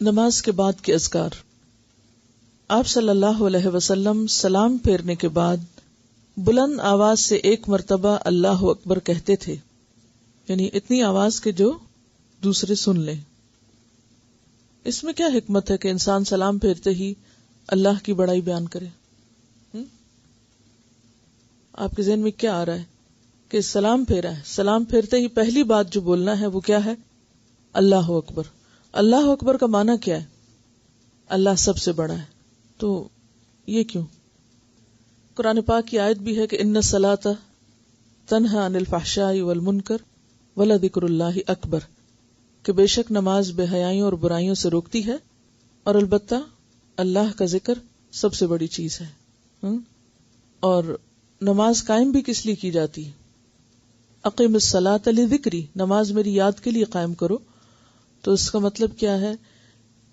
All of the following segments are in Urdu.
نماز کے بعد کے اذکار۔ آپ صلی اللہ علیہ وسلم سلام پھیرنے کے بعد بلند آواز سے ایک مرتبہ اللہ اکبر کہتے تھے، یعنی اتنی آواز کہ جو دوسرے سن لیں۔ اس میں کیا حکمت ہے کہ انسان سلام پھیرتے ہی اللہ کی بڑائی بیان کرے؟ آپ کے ذہن میں کیا آ رہا ہے کہ سلام پھیرا ہے، سلام پھیرتے ہی پہلی بات جو بولنا ہے وہ کیا ہے؟ اللہ اکبر۔ اللہ اکبر کا معنی کیا ہے؟ اللہ سب سے بڑا ہے۔ تو یہ کیوں؟ قرآن پاک کی آیت بھی ہے کہ ان الصلاۃ تنہی عن الفحشاء والمنکر ولذکر اللہ اکبر، کہ بے شک نماز بے حیائیوں اور برائیوں سے روکتی ہے اور البتہ اللہ کا ذکر سب سے بڑی چیز ہے۔ اور نماز قائم بھی کس لیے کی جاتی ہے؟ اقیم الصلاۃ لذکری، نماز میری یاد کے لیے قائم کرو۔ تو اس کا مطلب کیا ہے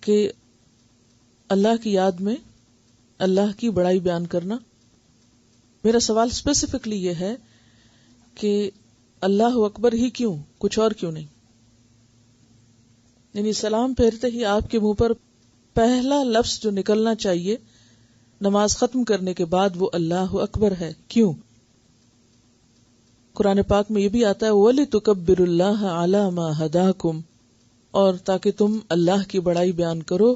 کہ اللہ کی یاد میں اللہ کی بڑائی بیان کرنا۔ میرا سوال اسپیسیفکلی یہ ہے کہ اللہ اکبر ہی کیوں، کچھ اور کیوں نہیں؟ یعنی سلام پھیرتے ہی آپ کے منہ پر پہلا لفظ جو نکلنا چاہیے نماز ختم کرنے کے بعد وہ اللہ اکبر ہے، کیوں؟ قرآن پاک میں یہ بھی آتا ہے وَلِتُكَبِّرُ اللَّهَ عَلَى مَا هَدَاكُمْ، اور تاکہ تم اللہ کی بڑائی بیان کرو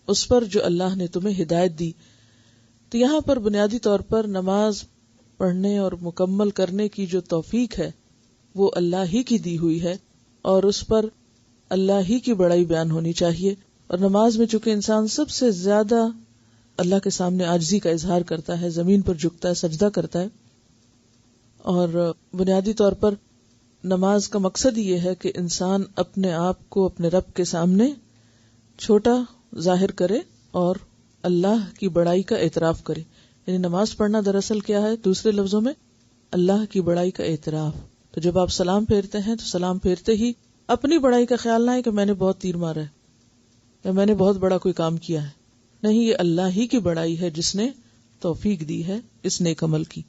اس پر جو اللہ نے تمہیں ہدایت دی۔ تو یہاں پر بنیادی طور پر نماز پڑھنے اور مکمل کرنے کی جو توفیق ہے وہ اللہ ہی کی دی ہوئی ہے، اور اس پر اللہ ہی کی بڑائی بیان ہونی چاہیے۔ اور نماز میں چونکہ انسان سب سے زیادہ اللہ کے سامنے عاجزی کا اظہار کرتا ہے، زمین پر جھکتا ہے، سجدہ کرتا ہے، اور بنیادی طور پر نماز کا مقصد یہ ہے کہ انسان اپنے آپ کو اپنے رب کے سامنے چھوٹا ظاہر کرے اور اللہ کی بڑائی کا اعتراف کرے۔ یعنی نماز پڑھنا دراصل کیا ہے؟ دوسرے لفظوں میں اللہ کی بڑائی کا اعتراف۔ تو جب آپ سلام پھیرتے ہیں تو سلام پھیرتے ہی اپنی بڑائی کا خیال نہ ہے کہ میں نے بہت تیر مارا ہے یا میں نے بہت بڑا کوئی کام کیا ہے، نہیں، یہ اللہ ہی کی بڑائی ہے جس نے توفیق دی ہے اس نیک عمل کی۔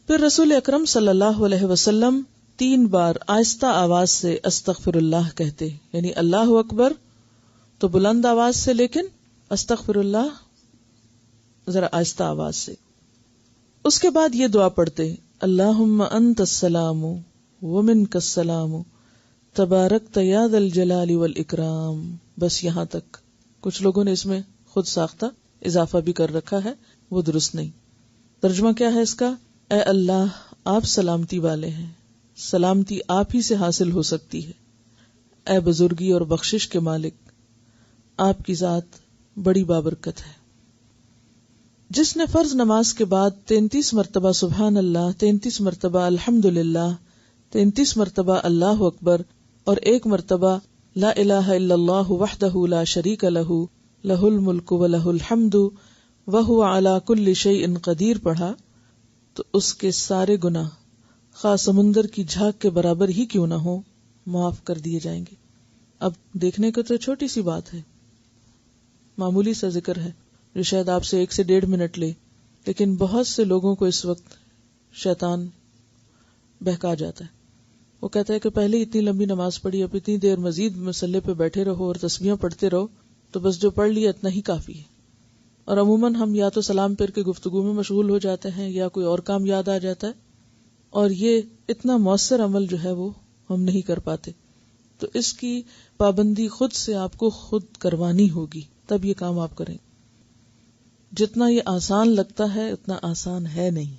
پھر رسول اکرم صلی اللہ علیہ وسلم 3 بار آہستہ آواز سے استغفر اللہ کہتے، یعنی اللہ اکبر تو بلند آواز سے، لیکن استغفر اللہ ذرا آہستہ آواز سے۔ اس کے بعد یہ دعا پڑھتے اللہم انت السلام ومنک السلام تبارکت یا ذا الجلال والاکرام، بس یہاں تک۔ کچھ لوگوں نے اس میں خود ساختہ اضافہ بھی کر رکھا ہے، وہ درست نہیں۔ ترجمہ کیا ہے اس کا؟ اے اللہ آپ سلامتی والے ہیں، سلامتی آپ ہی سے حاصل ہو سکتی ہے۔ اے بزرگی اور بخشش کے مالک، آپ کی ذات بڑی بابرکت ہے۔ جس نے فرض نماز کے بعد 33 مرتبہ سبحان اللہ، 33 مرتبہ الحمدللہ، 33 مرتبہ اللہ اکبر اور 1 مرتبہ لا الہ الا اللہ وحدہ لا شریک لہ لہ الملک ولہ الحمد وہو علی کل شیء قدیر پڑھا تو اس کے سارے گناہ خواہ سمندر کی جھاگ کے برابر ہی کیوں نہ ہو معاف کر دیے جائیں گے۔ اب دیکھنے کو تو چھوٹی سی بات ہے، معمولی سا ذکر ہے جو شاید آپ سے 1 سے 1.5 منٹ لے، لیکن بہت سے لوگوں کو اس وقت شیطان بہکا جاتا ہے۔ وہ کہتا ہے کہ پہلے اتنی لمبی نماز پڑھی، اب اتنی دیر مزید مصلے پہ بیٹھے رہو اور تسبیحاں پڑھتے رہو، تو بس جو پڑھ لیا اتنا ہی کافی ہے۔ اور عموماً ہم یا تو سلام پھیر کے گفتگو میں مشغول ہو جاتے ہیں یا کوئی اور کام یاد آ جاتا ہے، اور یہ اتنا مؤثر عمل جو ہے وہ ہم نہیں کر پاتے۔ تو اس کی پابندی خود سے آپ کو خود کروانی ہوگی، تب یہ کام آپ کریں۔ جتنا یہ آسان لگتا ہے اتنا آسان ہے نہیں،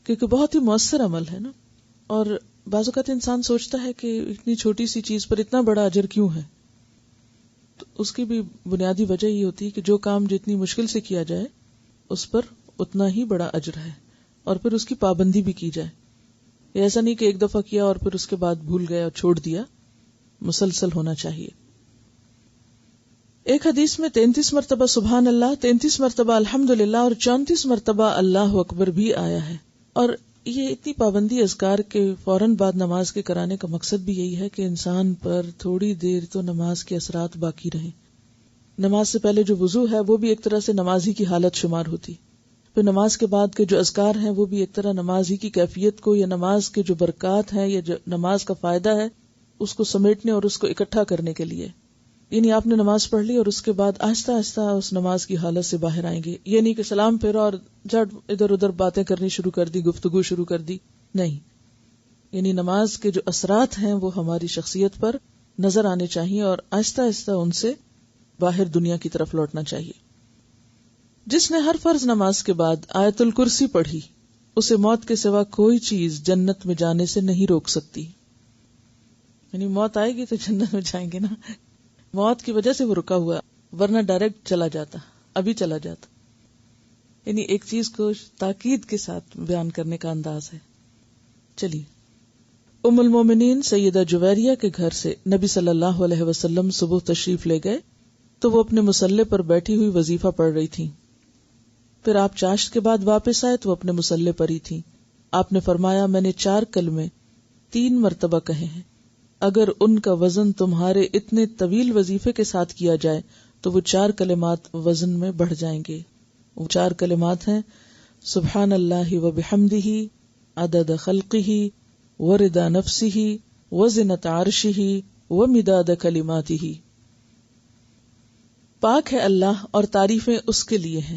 کیونکہ بہت ہی مؤثر عمل ہے نا۔ اور بعض اوقات انسان سوچتا ہے کہ اتنی چھوٹی سی چیز پر اتنا بڑا اجر کیوں ہے؟ تو اس کی بھی بنیادی وجہ یہ ہوتی ہے کہ جو کام جتنی مشکل سے کیا جائے اس پر اتنا ہی بڑا اجر ہے، اور پھر اس کی پابندی بھی کی جائے۔ ایسا نہیں کہ ایک دفعہ کیا اور پھر اس کے بعد بھول گیا اور چھوڑ دیا، مسلسل ہونا چاہیے۔ ایک حدیث میں 33 مرتبہ سبحان اللہ، 33 مرتبہ الحمدللہ اور 34 مرتبہ اللہ اکبر بھی آیا ہے۔ اور یہ اتنی پابندی اذکار کے فوراً بعد نماز کے کرانے کا مقصد بھی یہی ہے کہ انسان پر تھوڑی دیر تو نماز کے اثرات باقی رہیں۔ نماز سے پہلے جو وضو ہے وہ بھی ایک طرح سے نماز ہی کی حالت شمار ہوتی، پھر نماز کے بعد کے جو اذکار ہیں وہ بھی ایک طرح نماز ہی کی کیفیت کو یا نماز کے جو برکات ہیں یا جو نماز کا فائدہ ہے اس کو سمیٹنے اور اس کو اکٹھا کرنے کے لیے۔ یعنی آپ نے نماز پڑھ لی اور اس کے بعد آہستہ آہستہ اس نماز کی حالت سے باہر آئیں گے. یہ نہیں کہ سلام پھیرا اور جھٹ ادھر ادھر باتیں کرنی شروع کر دی, گفتگو شروع کر دی, نہیں. یعنی نماز کے جو اثرات ہیں وہ ہماری شخصیت پر نظر آنے چاہیے اور آہستہ آہستہ ان سے باہر دنیا کی طرف لوٹنا چاہیے. جس نے ہر فرض نماز کے بعد آیت الکرسی پڑھی اسے موت کے سوا کوئی چیز جنت میں جانے سے نہیں روک سکتی. یعنی موت آئے گی تو جنت میں جائیں گے نا, موت کی وجہ سے وہ رکا ہوا, ورنہ ڈائریکٹ چلا جاتا, ابھی چلا جاتا. یعنی ایک چیز کو تاکید کے ساتھ بیان کرنے کا انداز ہے. چلیے, ام المومنین سیدہ جویریہ کے گھر سے نبی صلی اللہ علیہ وسلم صبح تشریف لے گئے تو وہ اپنے مصلے پر بیٹھی ہوئی وظیفہ پڑھ رہی تھیں. پھر آپ چاشت کے بعد واپس آئے تو وہ اپنے مصلے پر ہی تھیں. آپ نے فرمایا, میں نے 4 کلمے 3 مرتبہ کہے ہیں, اگر ان کا وزن تمہارے اتنے طویل وظیفے کے ساتھ کیا جائے تو وہ 4 کلمات وزن میں بڑھ جائیں گے. وہ 4 کلمات ہیں, سبحان اللہ و بحمدہ عدد خلقہ ورضا نفسہ وزنۃ عرشہ ومداد کلماتہ. پاک ہے اللہ اور تعریفیں اس کے لیے ہیں,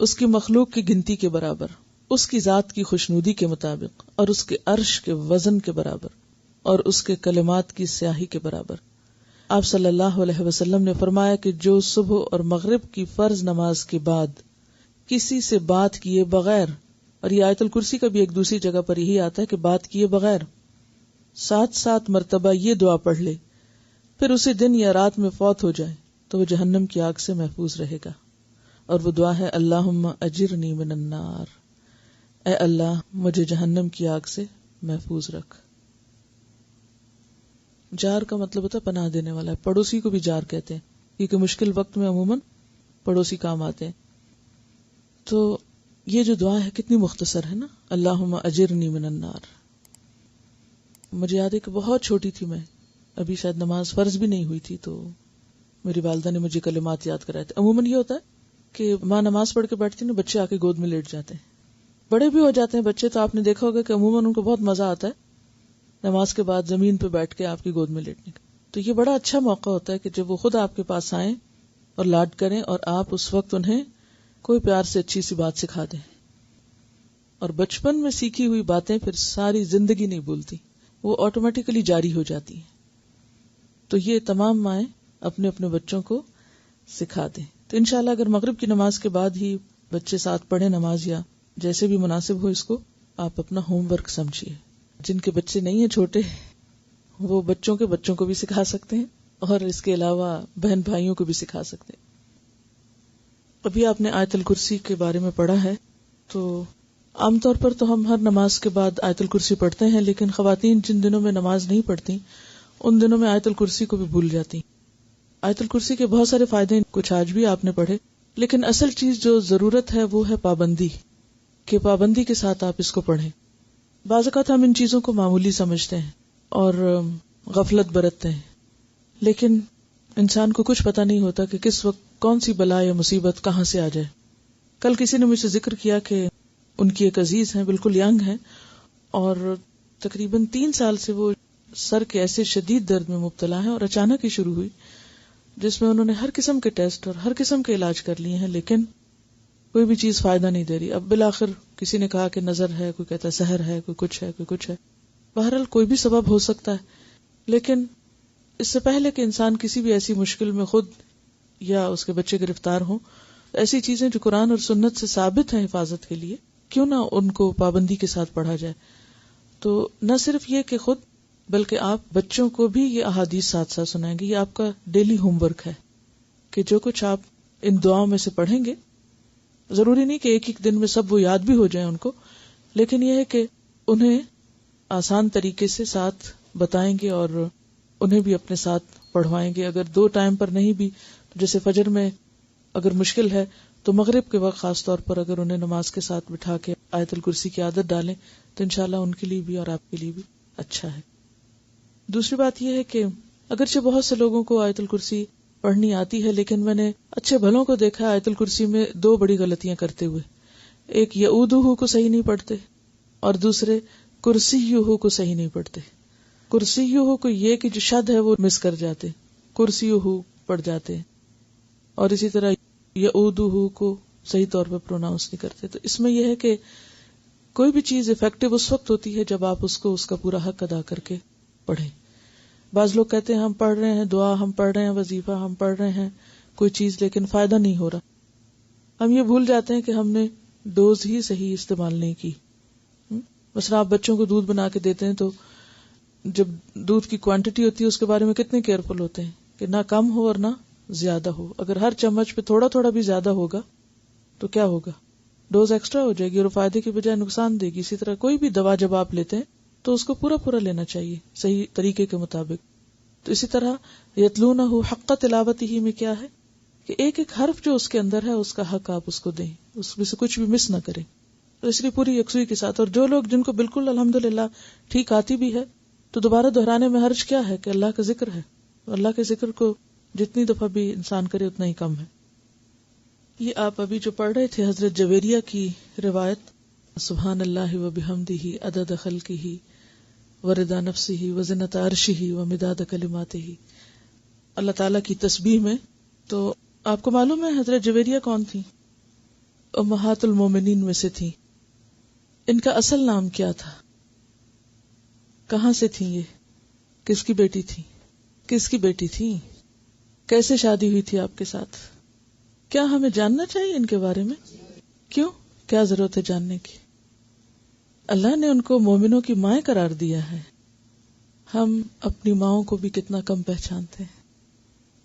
اس کی مخلوق کی گنتی کے برابر, اس کی ذات کی خوشنودی کے مطابق, اور اس کے عرش کے وزن کے برابر, اور اس کے کلمات کی سیاہی کے برابر. آپ صلی اللہ علیہ وسلم نے فرمایا کہ جو صبح اور مغرب کی فرض نماز کے بعد کسی سے بات کیے بغیر, اور یہ آیت الکرسی کا بھی ایک دوسری جگہ پر یہی آتا ہے کہ بات کیے بغیر 7 مرتبہ یہ دعا پڑھ لے, پھر اسی دن یا رات میں فوت ہو جائے تو وہ جہنم کی آگ سے محفوظ رہے گا. اور وہ دعا ہے, اللہم اجرنی من النار, اے اللہ مجھے جہنم کی آگ سے محفوظ رکھ. جار کا مطلب ہوتا ہے پناہ دینے والا ہے. پڑوسی کو بھی جار کہتے ہیں کیونکہ مشکل وقت میں عموماً پڑوسی کام آتے ہیں. تو یہ جو دعا ہے کتنی مختصر ہے نا, اللہم اجرنی من النار. مجھے یاد ہے کہ بہت چھوٹی تھی میں, ابھی شاید نماز فرض بھی نہیں ہوئی تھی, تو میری والدہ نے مجھے کلمات یاد کرائے تھے. عموماً یہ ہوتا ہے کہ ماں نماز پڑھ کے بیٹھتی نا, بچے آ کے گود میں لیٹ جاتے ہیں. بڑے بھی ہو جاتے ہیں بچے, تو آپ نے دیکھا ہوگا کہ عموماً ان کو بہت مزہ آتا ہے نماز کے بعد زمین پہ بیٹھ کے آپ کی گود میں لیٹنے کا. تو یہ بڑا اچھا موقع ہوتا ہے کہ جب وہ خود آپ کے پاس آئیں اور لاڈ کریں, اور آپ اس وقت انہیں کوئی پیار سے اچھی سی بات سکھا دیں. اور بچپن میں سیکھی ہوئی باتیں پھر ساری زندگی نہیں بھولتی, وہ آٹومیٹیکلی جاری ہو جاتی ہیں. تو یہ تمام مائیں اپنے اپنے بچوں کو سکھا دیں. تو انشاءاللہ اگر مغرب کی نماز کے بعد ہی بچے ساتھ پڑھیں نماز, یا جیسے بھی مناسب ہو, اس کو آپ اپنا ہوم ورک سمجھیے. جن کے بچے نہیں ہیں چھوٹے, وہ بچوں کے بچوں کو بھی سکھا سکتے ہیں, اور اس کے علاوہ بہن بھائیوں کو بھی سکھا سکتے ہیں. ابھی آپ نے آیت الکرسی کے بارے میں پڑھا ہے, تو عام طور پر تو ہم ہر نماز کے بعد آیت الکرسی پڑھتے ہیں, لیکن خواتین جن دنوں میں نماز نہیں پڑھتی ان دنوں میں آیت الکرسی کو بھی بھول جاتی. آیت الکرسی کے بہت سارے فائدے کچھ آج بھی آپ نے پڑھے, لیکن اصل چیز جو ضرورت ہے وہ ہے پابندی, کہ پابندی کے ساتھ آپ اس کو پڑھیں. بعض اوقات ہم ان چیزوں کو معمولی سمجھتے ہیں اور غفلت برتتے ہیں, لیکن انسان کو کچھ پتہ نہیں ہوتا کہ کس وقت کون سی بلا یا مصیبت کہاں سے آ جائے. کل کسی نے مجھ سے ذکر کیا کہ ان کی ایک عزیز ہیں, بالکل ینگ ہیں, اور تقریباً 3 سال سے وہ سر کے ایسے شدید درد میں مبتلا ہیں, اور اچانک ہی شروع ہوئی, جس میں انہوں نے ہر قسم کے ٹیسٹ اور ہر قسم کے علاج کر لیے ہیں, لیکن کوئی بھی چیز فائدہ نہیں دے رہی. اب بالآخر کسی نے کہا کہ نظر ہے, کوئی کہتا ہے سحر ہے, کوئی کچھ ہے, کوئی کچھ ہے. بہرحال کوئی بھی سبب ہو سکتا ہے, لیکن اس سے پہلے کہ انسان کسی بھی ایسی مشکل میں خود یا اس کے بچے گرفتار ہوں, ایسی چیزیں جو قرآن اور سنت سے ثابت ہیں حفاظت کے لیے, کیوں نہ ان کو پابندی کے ساتھ پڑھا جائے. تو نہ صرف یہ کہ خود, بلکہ آپ بچوں کو بھی یہ احادیث ساتھ ساتھ سنائیں گے. یہ آپ کا ڈیلی ہوم ورک ہے کہ جو کچھ آپ ان دعاؤں میں سے پڑھیں گے, ضروری نہیں کہ ایک ایک دن میں سب وہ یاد بھی ہو جائیں ان کو, لیکن یہ ہے کہ انہیں آسان طریقے سے ساتھ بتائیں گے اور انہیں بھی اپنے ساتھ پڑھوائیں گے. اگر 2 ٹائم پر نہیں بھی, جیسے فجر میں اگر مشکل ہے تو مغرب کے وقت خاص طور پر اگر انہیں نماز کے ساتھ بٹھا کے آیت الکرسی کی عادت ڈالیں تو انشاءاللہ ان کے لیے بھی اور آپ کے لیے بھی اچھا ہے. دوسری بات یہ ہے کہ اگرچہ بہت سے لوگوں کو آیت الکرسی پڑھنی آتی ہے, لیکن میں نے اچھے بھلوں کو دیکھا آیت الکرسی میں 2 بڑی غلطیاں کرتے ہوئے. ایک یعودہ کو صحیح نہیں پڑھتے, اور دوسرے کرسیہ کو صحیح نہیں پڑھتے. کرسیہ کو یہ کہ جو شد ہے وہ مس کر جاتے, کرسیہ پڑھ جاتے ہیں، اور اسی طرح یعودہ کو صحیح طور پہ پروناؤنس نہیں کرتے. تو اس میں یہ ہے کہ کوئی بھی چیز افیکٹو اس وقت ہوتی ہے جب آپ اس کو اس کا پورا حق ادا کر کے پڑھیں. بعض لوگ کہتے ہیں ہم پڑھ رہے ہیں دعا، ہم پڑھ رہے ہیں وظیفہ، ہم پڑھ رہے ہیں کوئی چیز، لیکن فائدہ نہیں ہو رہا. ہم یہ بھول جاتے ہیں کہ ہم نے ڈوز ہی صحیح استعمال نہیں کی. مثلا آپ بچوں کو دودھ بنا کے دیتے ہیں تو جب دودھ کی کوانٹٹی ہوتی ہے اس کے بارے میں کتنے کیئرفل ہوتے ہیں کہ نہ کم ہو اور نہ زیادہ ہو. اگر ہر چمچ پہ تھوڑا تھوڑا بھی زیادہ ہوگا تو کیا ہوگا؟ ڈوز ایکسٹرا ہو جائے گی اور فائدے کی بجائے نقصان دے گی. اسی طرح کوئی بھی دوا جب آپ لیتے ہیں تو اس کو پورا لینا چاہیے صحیح طریقے کے مطابق. تو اسی طرح یتلونہ حق تلاوتہ میں کیا ہے کہ ایک ایک حرف جو اس کے اندر ہے اس کا حق آپ اس کو دیں، اس میں سے کچھ بھی مس نہ کریں. تو اس لیے پوری یکسوئی کے ساتھ. اور جو لوگ جن کو بالکل الحمدللہ ٹھیک آتی بھی ہے تو دوبارہ دہرانے میں حرج کیا ہے کہ اللہ کا ذکر ہے. اللہ کے ذکر کو جتنی دفعہ بھی انسان کرے اتنا ہی کم ہے. یہ آپ ابھی جو پڑھ رہے تھے حضرت جویریہ کی روایت، سبحان اللہ و بحمدہ عدد خلقہ ورضا نفسہ وزنۃ عرشہ ومداد کلماتہ، اللہ تعالیٰ کی تسبیح میں. تو آپ کو معلوم ہے حضرت جویریہ کون تھی؟ امہات المومنین میں سے تھی. ان کا اصل نام کیا تھا؟ کہاں سے تھی یہ؟ کس کی بیٹی تھی؟ کس کی بیٹی تھی؟ کیسے شادی ہوئی تھی آپ کے ساتھ؟ کیا ہمیں جاننا چاہیے ان کے بارے میں؟ کیوں؟ کیا ضرورت ہے جاننے کی؟ اللہ نے ان کو مومنوں کی مائیں قرار دیا ہے. ہم اپنی ماؤں کو بھی کتنا کم پہچانتے ہیں.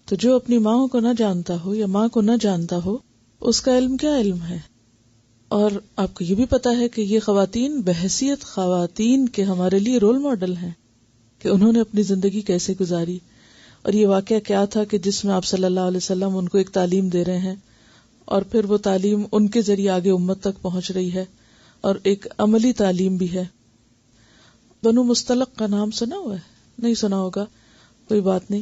تو جو اپنی ماؤں کو نہ جانتا ہو یا ماں کو نہ جانتا ہو اس کا علم کیا علم ہے؟ اور آپ کو یہ بھی پتا ہے کہ یہ خواتین بحیثیت خواتین کے ہمارے لیے رول ماڈل ہیں کہ انہوں نے اپنی زندگی کیسے گزاری. اور یہ واقعہ کیا تھا کہ جس میں آپ صلی اللہ علیہ وسلم ان کو ایک تعلیم دے رہے ہیں اور پھر وہ تعلیم ان کے ذریعے آگے امت تک پہنچ رہی ہے اور ایک عملی تعلیم بھی ہے. بنو مستلق کا نام سنا ہوا ہے؟ نہیں سنا ہوگا، کوئی بات نہیں.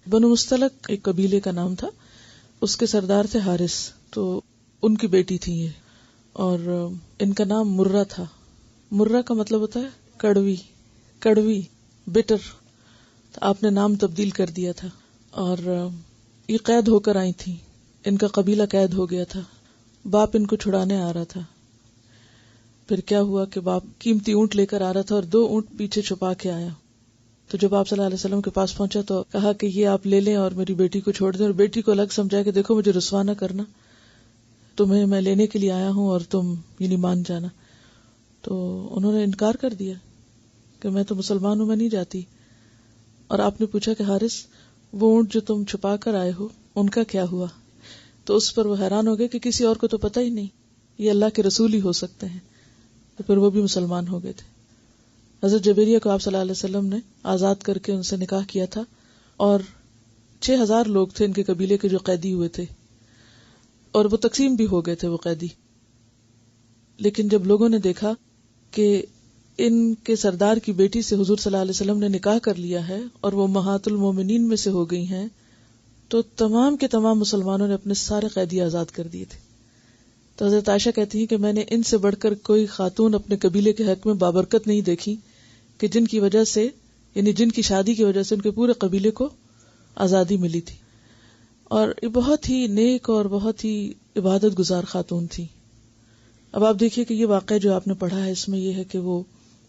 بنو مستلق ایک قبیلے کا نام تھا، اس کے سردار تھے حارث. تو ان کی بیٹی تھی یہ، اور ان کا نام مرہ تھا. مرہ کا مطلب ہوتا ہے کڑوی بٹر. تو آپ نے نام تبدیل کر دیا تھا. اور یہ قید ہو کر آئی تھی، ان کا قبیلہ قید ہو گیا تھا. باپ ان کو چھڑانے آ رہا تھا. پھر کیا ہوا کہ باپ قیمتی اونٹ لے کر آ رہا تھا اور 2 اونٹ پیچھے چھپا کے آیا. تو جب آپ صلی اللہ علیہ وسلم کے پاس پہنچا تو کہا کہ یہ آپ لے لیں اور میری بیٹی کو چھوڑ دیں. اور بیٹی کو الگ سمجھایا کہ دیکھو مجھے رسوا نہ کرنا، تمہیں میں لینے کے لیے آیا ہوں اور تم یہ مان جانا. تو انہوں نے انکار کر دیا کہ میں تو مسلمان ہوں، میں نہیں جاتی. اور آپ نے پوچھا کہ حارث وہ اونٹ جو تم چھپا کر آئے ہو ان کا کیا ہوا؟ تو اس پر وہ حیران ہو گئے کہ کسی اور کو تو پتہ ہی نہیں، یہ اللہ کے رسول ہی ہو سکتے ہیں. تو پھر وہ بھی مسلمان ہو گئے تھے. حضرت جبیریہ کو آپ صلی اللہ علیہ وسلم نے آزاد کر کے ان سے نکاح کیا تھا، اور 6000 لوگ تھے ان کے قبیلے کے جو قیدی ہوئے تھے، اور وہ تقسیم بھی ہو گئے تھے وہ قیدی. لیکن جب لوگوں نے دیکھا کہ ان کے سردار کی بیٹی سے حضور صلی اللہ علیہ وسلم نے نکاح کر لیا ہے اور وہ امہات المومنین میں سے ہو گئی ہیں، تو تمام کے تمام مسلمانوں نے اپنے سارے قیدی آزاد کر دیے تھے. تو حضرت عائشہ کہتی ہیں کہ میں نے ان سے بڑھ کر کوئی خاتون اپنے قبیلے کے حق میں بابرکت نہیں دیکھی کہ جن کی وجہ سے، یعنی جن کی شادی کی وجہ سے ان کے پورے قبیلے کو آزادی ملی تھی. اور یہ بہت ہی نیک اور بہت ہی عبادت گزار خاتون تھی. اب آپ دیکھیے کہ یہ واقعہ جو آپ نے پڑھا ہے اس میں یہ ہے کہ وہ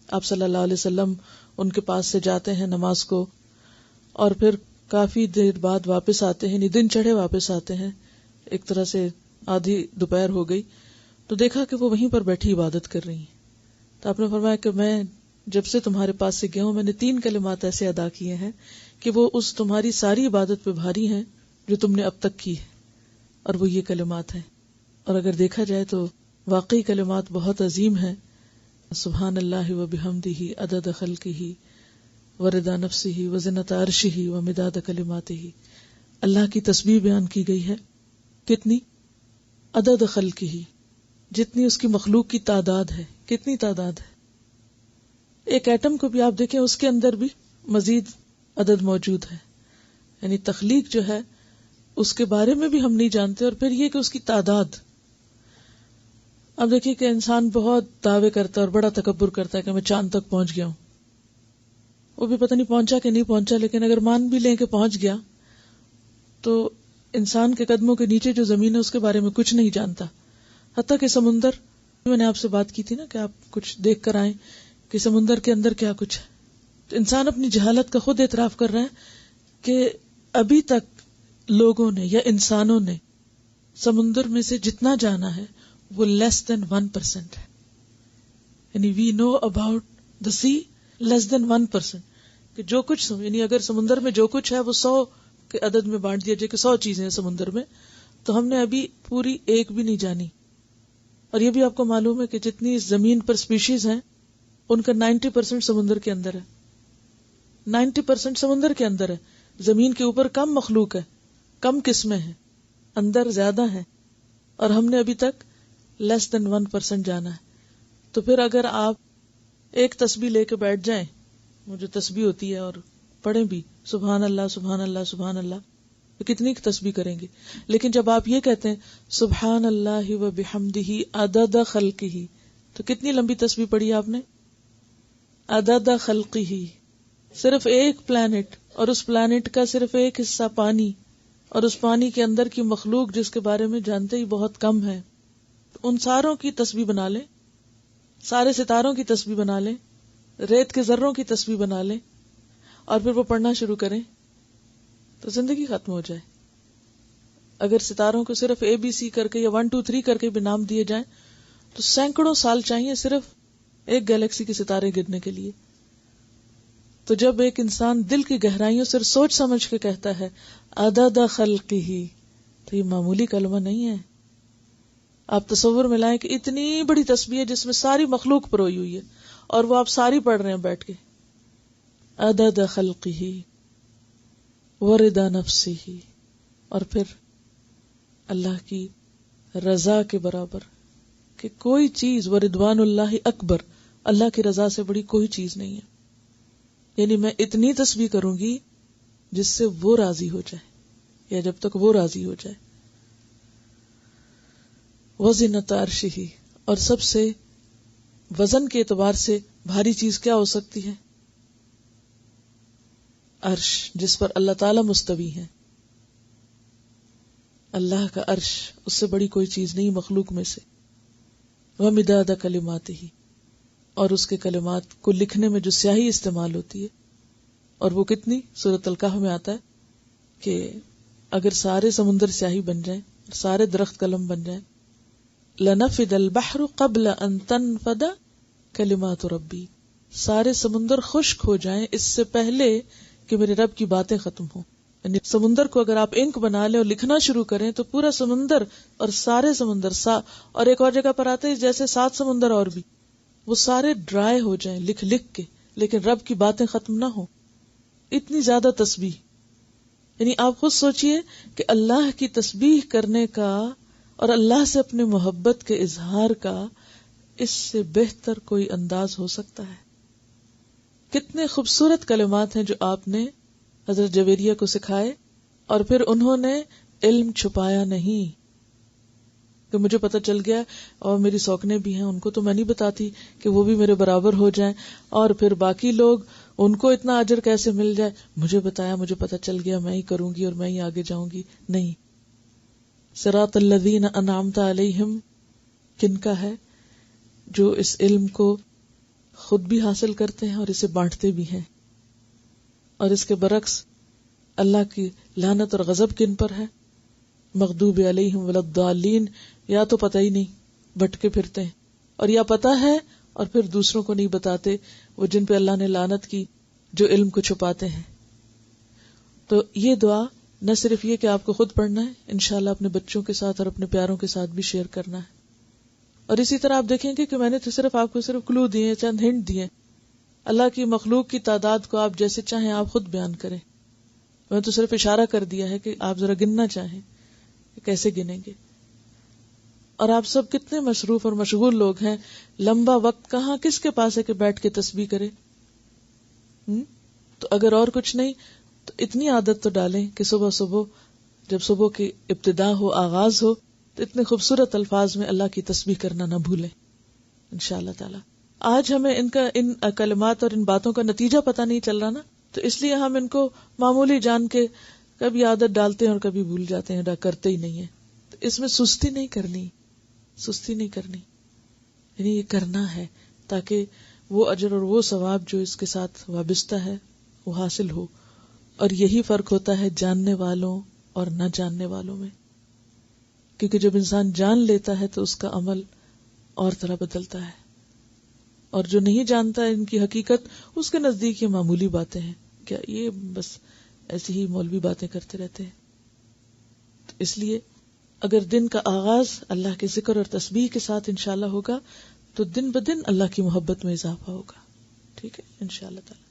آپ صلی اللہ علیہ وسلم ان کے پاس سے جاتے ہیں نماز کو، اور پھر کافی دیر بعد واپس آتے ہیں، دن چڑھے واپس آتے ہیں، ایک طرح سے آدھی دوپہر ہو گئی. تو دیکھا کہ وہ وہیں پر بیٹھی عبادت کر رہی ہیں. تو آپ نے فرمایا کہ میں جب سے تمہارے پاس سے گیا ہوں میں نے 3 کلمات ایسے ادا کیے ہیں کہ وہ اس تمہاری ساری عبادت پہ بھاری ہیں جو تم نے اب تک کی ہے، اور وہ یہ کلمات ہیں. اور اگر دیکھا جائے تو واقعی کلمات بہت عظیم ہیں. سبحان اللہ و بحمدہ عدد خلقہ ورضا نفسہ وزنۃ عرشہ ومداد کلماتہ. اللہ کی تسبیح بیان کی گئی ہے کتنی؟ عدد خلقہ، جتنی اس کی مخلوق کی تعداد ہے. کتنی تعداد ہے؟ ایک ایٹم کو بھی آپ دیکھیں اس کے اندر بھی مزید عدد موجود ہے. یعنی تخلیق جو ہے اس کے بارے میں بھی ہم نہیں جانتے، اور پھر یہ کہ اس کی تعداد. اب دیکھیے کہ انسان بہت دعوے کرتا ہے اور بڑا تکبر کرتا ہے کہ میں چاند تک پہنچ گیا ہوں. وہ بھی پتہ نہیں پہنچا کہ نہیں پہنچا، لیکن اگر مان بھی لیں کہ پہنچ گیا تو انسان کے قدموں کے نیچے جو زمین ہے اس کے بارے میں کچھ نہیں جانتا. حتیٰ کہ سمندر، میں نے آپ سے بات کی تھی نا کہ آپ کچھ دیکھ کر آئیں کہ سمندر کے اندر کیا کچھ ہے. تو انسان اپنی جہالت کا خود اعتراف کر رہا ہے کہ ابھی تک لوگوں نے یا انسانوں نے سمندر میں سے جتنا جانا ہے وہ less than 1% ہے. یعنی we know about the sea less than 1%. کہ جو کچھ یعنی اگر سمندر میں جو کچھ ہے وہ 100 کے عدد میں بانٹ دیا جائے کہ 100 چیزیں ہیں سمندر میں، تو ہم نے ابھی پوری ایک بھی نہیں جانی. اور یہ بھی آپ کو معلوم ہے کہ جتنی زمین پر سپیشیز ہیں ان کا 90% سمندر کے اندر ہے. 90% سمندر کے اندر ہے. زمین کے اوپر کم مخلوق ہے، کم قسمیں ہیں، اندر زیادہ ہیں، اور ہم نے ابھی تک less than 1% جانا ہے. تو پھر اگر آپ ایک تسبیح لے کے بیٹھ جائیں، وہ جو تسبیح ہوتی ہے، اور پڑھیں بھی سبحان اللہ سبحان اللہ سبحان اللہ، تو کتنی تسبیح کریں گے. لیکن جب آپ یہ کہتے ہیں سبحان اللہ و بحمدہ عدد خلقہ، تو کتنی لمبی تسبیح پڑھی آپ نے؟ عدد خلقہ. صرف ایک پلانٹ، اور اس پلانٹ کا صرف ایک حصہ پانی، اور اس پانی کے اندر کی مخلوق جس کے بارے میں جانتے ہی بہت کم ہے. ان ساروں کی تسبیح بنا لیں، سارے ستاروں کی تسبیح بنا لیں، ریت کے ذروں کی تسبیح بنا لیں، اور پھر وہ پڑھنا شروع کریں تو زندگی ختم ہو جائے. اگر ستاروں کو صرف ABC کر کے یا 1 2 3 کر کے بھی نام دیے جائیں تو سینکڑوں سال چاہیے صرف ایک گیلیکسی کے ستارے گرنے کے لیے. تو جب ایک انسان دل کی گہرائیوں سے سوچ سمجھ کے کہتا ہے عدد خلقہ، تو یہ معمولی کلمہ نہیں ہے. آپ تصور میں لائیں کہ اتنی بڑی تسبیح ہے جس میں ساری مخلوق پروئی ہوئی ہے، اور وہ آپ ساری پڑھ رہے ہیں بیٹھ کے. عدد خلقہ ورضا نفسہ، اور پھر اللہ کی رضا کے برابر کہ کوئی چیز، ورضوان اللہ اکبر، اللہ کی رضا سے بڑی کوئی چیز نہیں ہے. یعنی میں اتنی تسبیح کروں گی جس سے وہ راضی ہو جائے، یا جب تک وہ راضی ہو جائے. وزنۃ عرشہ، اور سب سے وزن کے اعتبار سے بھاری چیز کیا ہو سکتی ہے؟ عرش، جس پر اللہ تعالی مستوی ہے. اللہ کا عرش، اس سے بڑی کوئی چیز نہیں مخلوق میں سے. ومداد کلماتہ، اور اس کے کلمات کو لکھنے میں جو سیاہی استعمال ہوتی ہے، اور وہ کتنی، سورۃ الکہف میں آتا ہے کہ اگر سارے سمندر سیاہی بن جائیں، سارے درخت قلم بن جائیں، لنفد البحر قبل ان تنفد کلمات ربی، سارے سمندر خشک ہو جائیں اس سے پہلے کہ میرے رب کی باتیں ختم ہوں. یعنی سمندر کو اگر آپ انک بنا لیں اور لکھنا شروع کریں تو پورا سمندر اور سارے سمندر اور ایک اور جگہ پر آتے ہیں جیسے 7 سمندر اور بھی، وہ سارے ڈرائی ہو جائیں لکھ لکھ کے، لیکن رب کی باتیں ختم نہ ہوں. اتنی زیادہ تسبیح. یعنی آپ خود سوچئے کہ اللہ کی تسبیح کرنے کا اور اللہ سے اپنے محبت کے اظہار کا اس سے بہتر کوئی انداز ہو سکتا ہے؟ کتنے خوبصورت کلمات ہیں جو آپ نے حضرت جویریہ کو سکھائے، اور پھر انہوں نے علم چھپایا نہیں کہ مجھے پتہ چل گیا اور میری سوکنے بھی ہیں، ان کو تو میں نہیں بتاتی کہ وہ بھی میرے برابر ہو جائیں، اور پھر باقی لوگ ان کو اتنا اجر کیسے مل جائے، مجھے بتایا، مجھے پتہ چل گیا، میں ہی کروں گی اور میں ہی آگے جاؤں گی. نہیں. صراط الذین انعمت علیہم کن کا ہے؟ جو اس علم کو خود بھی حاصل کرتے ہیں اور اسے بانٹتے بھی ہیں. اور اس کے برعکس اللہ کی لعنت اور غضب کن پر ہے؟ مغضوب علیہم ولا الضالین، یا تو پتہ ہی نہیں، بھٹکے پھرتے ہیں، اور یا پتہ ہے اور پھر دوسروں کو نہیں بتاتے، وہ جن پہ اللہ نے لعنت کی، جو علم کو چھپاتے ہیں. تو یہ دعا نہ صرف یہ کہ آپ کو خود پڑھنا ہے، انشاءاللہ اپنے بچوں کے ساتھ اور اپنے پیاروں کے ساتھ بھی شیئر کرنا ہے. اور اسی طرح آپ دیکھیں گے کہ میں نے تو صرف آپ کو صرف کلو دیے، چند ہنٹ دیے. اللہ کی مخلوق کی تعداد کو آپ جیسے چاہیں آپ خود بیان کریں. میں تو صرف اشارہ کر دیا ہے کہ آپ ذرا گننا چاہیں کہ کیسے گنیں گے. اور آپ سب کتنے مصروف اور مشغول لوگ ہیں، لمبا وقت کہاں کس کے پاس ہے کہ بیٹھ کے تسبیح کرے. تو اگر اور کچھ نہیں تو اتنی عادت تو ڈالیں کہ صبح صبح جب صبح کی ابتدا ہو، آغاز ہو، تو اتنے خوبصورت الفاظ میں اللہ کی تسبیح کرنا نہ بھولیں انشاءاللہ تعالی. آج ہمیں ان کلمات اور ان باتوں کا نتیجہ پتہ نہیں چل رہا نا، تو اس لیے ہم ان کو معمولی جان کے کبھی عادت ڈالتے ہیں اور کبھی بھول جاتے ہیں، کرتے ہی نہیں ہیں. تو اس میں سستی نہیں کرنی، یعنی یہ کرنا ہے تاکہ وہ اجر اور وہ ثواب جو اس کے ساتھ وابستہ ہے وہ حاصل ہو. اور یہی فرق ہوتا ہے جاننے والوں اور نہ جاننے والوں میں، کیونکہ جب انسان جان لیتا ہے تو اس کا عمل اور طرح بدلتا ہے، اور جو نہیں جانتا ان کی حقیقت اس کے نزدیک یہ معمولی باتیں ہیں، کیا یہ بس ایسی ہی مولوی باتیں کرتے رہتے ہیں. تو اس لیے اگر دن کا آغاز اللہ کے ذکر اور تسبیح کے ساتھ انشاءاللہ ہوگا تو دن بدن اللہ کی محبت میں اضافہ ہوگا. ٹھیک ہے انشاءاللہ تعالی.